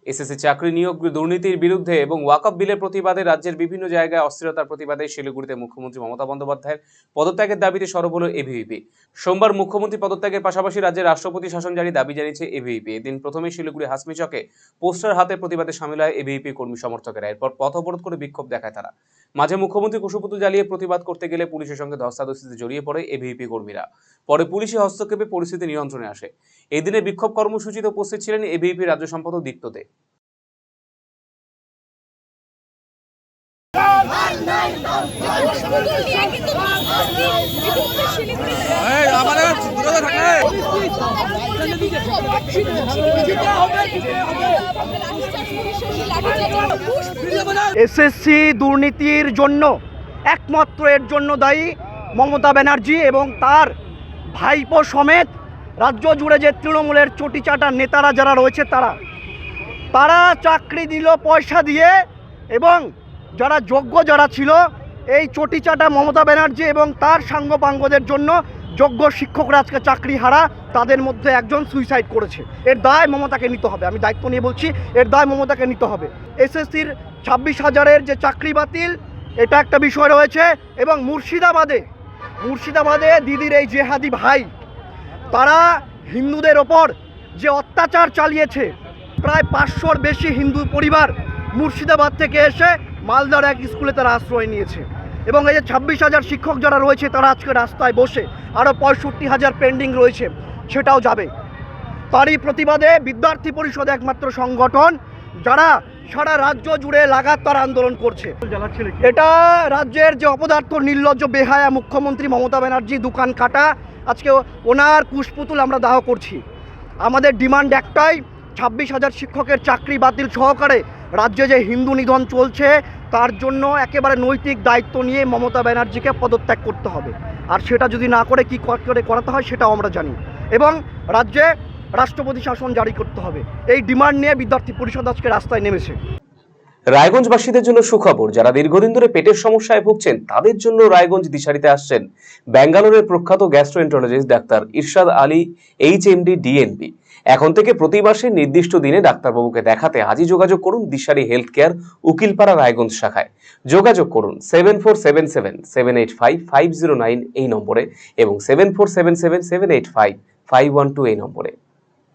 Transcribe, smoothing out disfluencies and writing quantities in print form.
SSC চাকরি নিয়োগ দুর্নীতির বিরুদ্ধে এবং ওয়াকফ বিলের প্রতিবাদে রাজ্যের বিভিন্ন জায়গায় অস্থিরতার প্রতিবাদে শিলিগুড়িতে মুখ্যমন্ত্রী মমতা বন্দ্যোপাধ্যায়ের পদত্যাগের দাবিতে সরব হল এবিভিপি। সোমবার মুখ্যমন্ত্রী পদত্যাগের পাশাপাশি রাজ্যের রাষ্ট্রপতি শাসন জারি দাবি জানিয়েছে এবিভিপি। এদিন প্রথমে শিলিগুড়ি হাসমি চকে পোস্টার হাতে প্রতিবাদে সামিল হয় এবিভিপি কর্মী সমর্থকেরা। এরপর পথ অবরোধ করে বিক্ষোভ দেখায় তারা। মাঝে মুখ্যমন্ত্রী কুশপুতল জ্বালিয়ে প্রতিবাদ করতে গেলে পুলিশের সঙ্গে ধস্তাধস্তিতে জড়িয়ে পড়ে এবিভিপি কর্মীরা। পরে পুলিশি হস্তক্ষেপে পরিস্থিতি নিয়ন্ত্রণে আসে। এই দিনে বিক্ষোভ কর্মসূচিতে উপস্থিত ছিলেন এবিভিপি রাজ্য সম্পাদক দীপ্ত দে। এসএসসি দুর্নীতির জন্য একমাত্র এর জন্য দায়ী মমতা ব্যানার্জি এবং তার ভাইপো সমেত রাজ্য জুড়ে যে তৃণমূলের চটিচাটা নেতারা যারা রয়েছে তারা চাকরি দিল পয়সা দিয়ে, এবং যারা যোগ্য যারা ছিল এই চটিচাটা মমতা ব্যানার্জি এবং তার সাঙ্গপাঙ্গদের জন্য যোগ্য শিক্ষকরা আজকে চাকরি হারা, তাদের মধ্যে একজন সুইসাইড করেছে। এর দায় মমতাকে নিতে হবে, আমি দায়িত্ব নিয়ে বলছি, এর দায় মমতাকে নিতে হবে। এসএসসির 26,000-এর যে চাকরি বাতিল, এটা একটা বিষয় রয়েছে। এবং মুর্শিদাবাদে দিদির এই জেহাদি ভাই, তারা হিন্দুদের ওপর যে অত্যাচার চালিয়েছে, প্রায় 500-র বেশি হিন্দু পরিবার মুর্শিদাবাদ থেকে এসে মালদার এক স্কুলে তারা আশ্রয় নিয়েছে। এবং এই যে 26,000 শিক্ষক যারা রয়েছে তারা আজকে রাস্তায় বসে, আরও 65,000 পেন্ডিং রয়েছে, সেটাও যাবে। তারই প্রতিবাদে বিদ্যার্থী পরিষদ একমাত্র সংগঠন যারা সারা রাজ্য জুড়ে লাগাতার আন্দোলন করছে। এটা রাজ্যের যে অপদার্থ নির্লজ্জ বেহায়া মুখ্যমন্ত্রী মমতা ব্যানার্জি দোকান কাটা, আজকে ওনার কুশপুতুল আমরা দাহ করছি। আমাদের ডিমান্ড একটাই, 26,000 শিক্ষকের চাকরি বাতিল সহকারে রাজ্যে যে হিন্দু নিধন চলছে তার জন্য একেবারে নৈতিক দায়িত্ব নিয়ে মমতা ব্যানার্জিকে পদত্যাগ করতে হবে। আর সেটা যদি না করে কী করে করাতে হয় সেটাও আমরা জানি। এবং রাজ্যে রাষ্ট্রপতি শাসন জারি করতে হবে, এই ডিমান্ড নিয়ে বিদ্যার্থী পরিষদ আজকে রাস্তায় নেমেছে। রায়গঞ্জবাসীদের জন্য সুখবর। যারা দীর্ঘদিন ধরে পেটের সমস্যায় ভুগছেন তাদের জন্য রায়গঞ্জ দিশারিতে আসছেন ব্যাঙ্গালোরের প্রখ্যাত গ্যাস্ট্রোএন্টারোলজিস্ট ডাক্তার ইরশাদ আলী HMD DNB। এখন থেকে প্রতি মাসে নির্দিষ্ট দিনে ডাক্তারবাবুকে দেখাতে আজই যোগাযোগ করুন দিশারি হেলথ কেয়ার উকিলপাড়া রায়গঞ্জ শাখায়। যোগাযোগ করুন 7477785509 এই নম্বরে এবং 7477785512 এই নম্বরে।